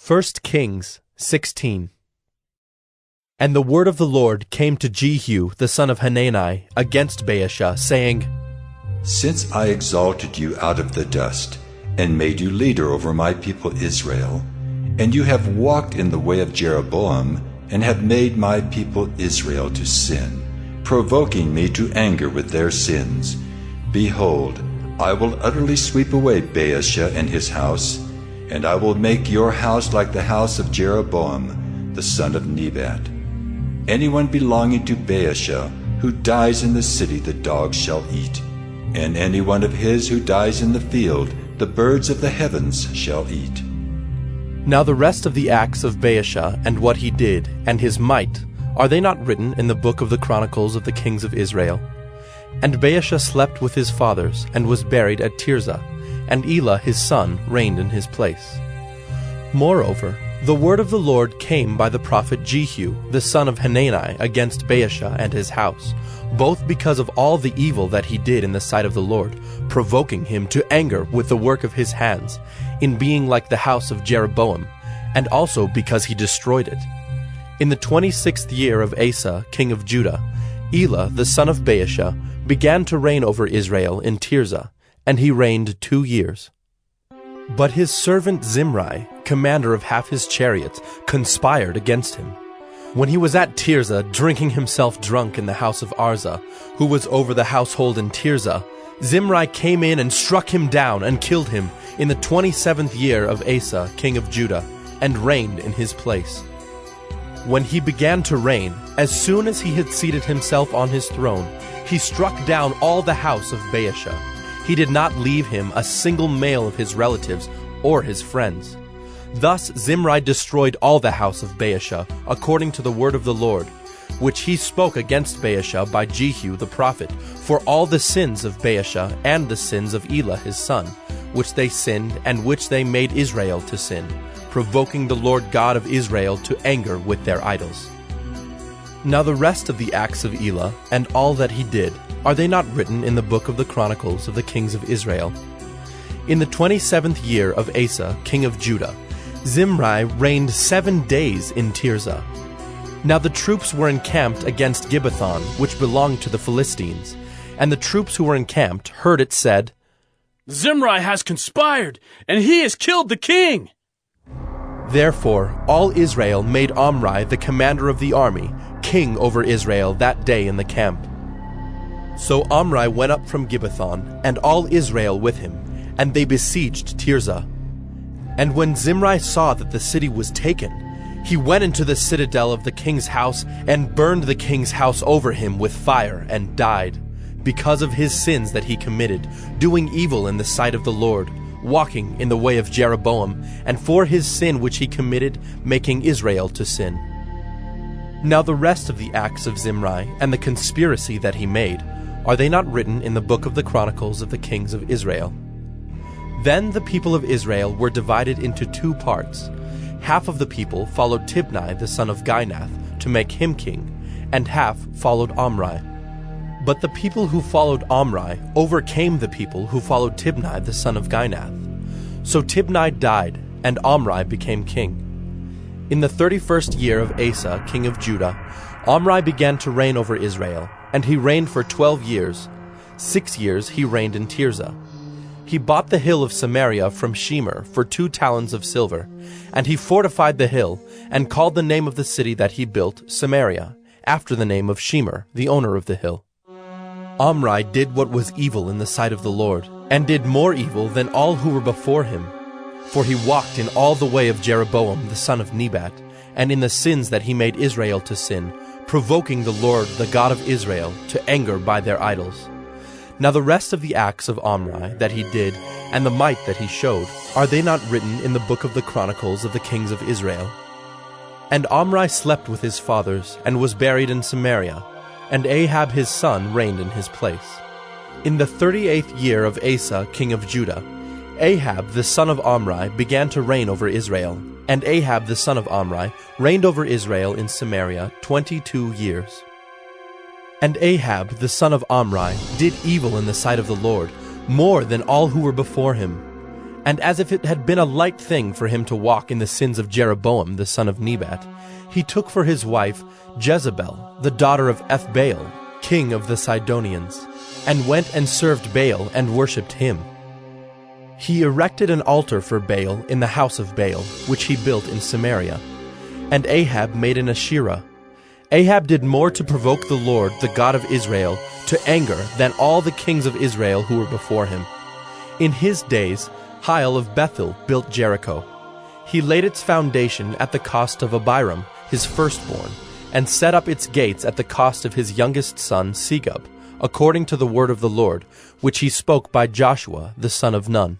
1 Kings 16. And the word of the Lord came to Jehu the son of Hanani against Baasha, saying, Since I exalted you out of the dust, and made you leader over my people Israel, and you have walked in the way of Jeroboam, and have made my people Israel to sin, provoking me to anger with their sins, behold, I will utterly sweep away Baasha and his house, and I will make your house like the house of Jeroboam, the son of Nebat. Anyone belonging to Baasha who dies in the city the dogs shall eat, and anyone of his who dies in the field the birds of the heavens shall eat. Now the rest of the acts of Baasha, and what he did, and his might, are they not written in the book of the Chronicles of the kings of Israel? And Baasha slept with his fathers, and was buried at Tirzah, and Elah his son reigned in his place. Moreover, the word of the Lord came by the prophet Jehu the son of Hanani against Baasha and his house, both because of all the evil that he did in the sight of the Lord, provoking him to anger with the work of his hands, in being like the house of Jeroboam, and also because he destroyed it. In the 26th year of Asa king of Judah, Elah the son of Baasha began to reign over Israel in Tirzah, and he reigned 2 years. But his servant Zimri, commander of half his chariots, conspired against him. When he was at Tirzah, drinking himself drunk in the house of Arza, who was over the household in Tirzah, Zimri came in and struck him down and killed him in the 27th year of Asa king of Judah, and reigned in his place. When he began to reign, as soon as he had seated himself on his throne, he struck down all the house of Baasha. He did not leave him a single male of his relatives or his friends. Thus Zimri destroyed all the house of Baasha, according to the word of the Lord, which he spoke against Baasha by Jehu the prophet, for all the sins of Baasha and the sins of Elah his son, which they sinned and which they made Israel to sin, provoking the Lord God of Israel to anger with their idols. Now the rest of the acts of Elah, and all that he did, are they not written in the book of the Chronicles of the kings of Israel? In the 27th year of Asa king of Judah, Zimri reigned 7 days in Tirzah. Now the troops were encamped against Gibbethon, which belonged to the Philistines, and the troops who were encamped heard it said, Zimri has conspired, and he has killed the king. Therefore all Israel made Omri the commander of the army king over Israel that day in the camp. So Omri went up from Gibbethon, and all Israel with him, and they besieged Tirzah. And when Zimri saw that the city was taken, he went into the citadel of the king's house, and burned the king's house over him with fire, and died, because of his sins that he committed, doing evil in the sight of the Lord, walking in the way of Jeroboam, and for his sin which he committed, making Israel to sin. Now the rest of the acts of Zimri, and the conspiracy that he made, are they not written in the book of the Chronicles of the kings of Israel? Then the people of Israel were divided into 2 parts. Half of the people followed Tibni the son of Ginath to make him king, and half followed Omri. But the people who followed Omri overcame the people who followed Tibni the son of Ginath. So Tibni died, and Omri became king. In the 31st year of Asa king of Judah, Omri began to reign over Israel, and he reigned for 12 years. 6 years he reigned in Tirzah. He bought the hill of Samaria from Shemer for 2 talents of silver, and he fortified the hill, and called the name of the city that he built Samaria, after the name of Shemer, the owner of the hill. Omri did what was evil in the sight of the Lord, and did more evil than all who were before him. For he walked in all the way of Jeroboam the son of Nebat, and in the sins that he made Israel to sin, provoking the Lord, the God of Israel, to anger by their idols. Now the rest of the acts of Omri that he did, and the might that he showed, are they not written in the book of the Chronicles of the kings of Israel? And Omri slept with his fathers, and was buried in Samaria, and Ahab his son reigned in his place. In the 38th year of Asa king of Judah, Ahab the son of Omri began to reign over Israel, and Ahab the son of Omri reigned over Israel in Samaria 22 years. And Ahab the son of Omri did evil in the sight of the Lord, more than all who were before him. And as if it had been a light thing for him to walk in the sins of Jeroboam the son of Nebat, he took for his wife Jezebel, the daughter of Ethbaal, king of the Sidonians, and went and served Baal and worshipped him. He erected an altar for Baal in the house of Baal, which he built in Samaria. And Ahab made an Asherah. Ahab did more to provoke the Lord, the God of Israel, to anger than all the kings of Israel who were before him. In his days, Hiel of Bethel built Jericho. He laid its foundation at the cost of Abiram, his firstborn, and set up its gates at the cost of his youngest son Segub, according to the word of the Lord, which he spoke by Joshua the son of Nun.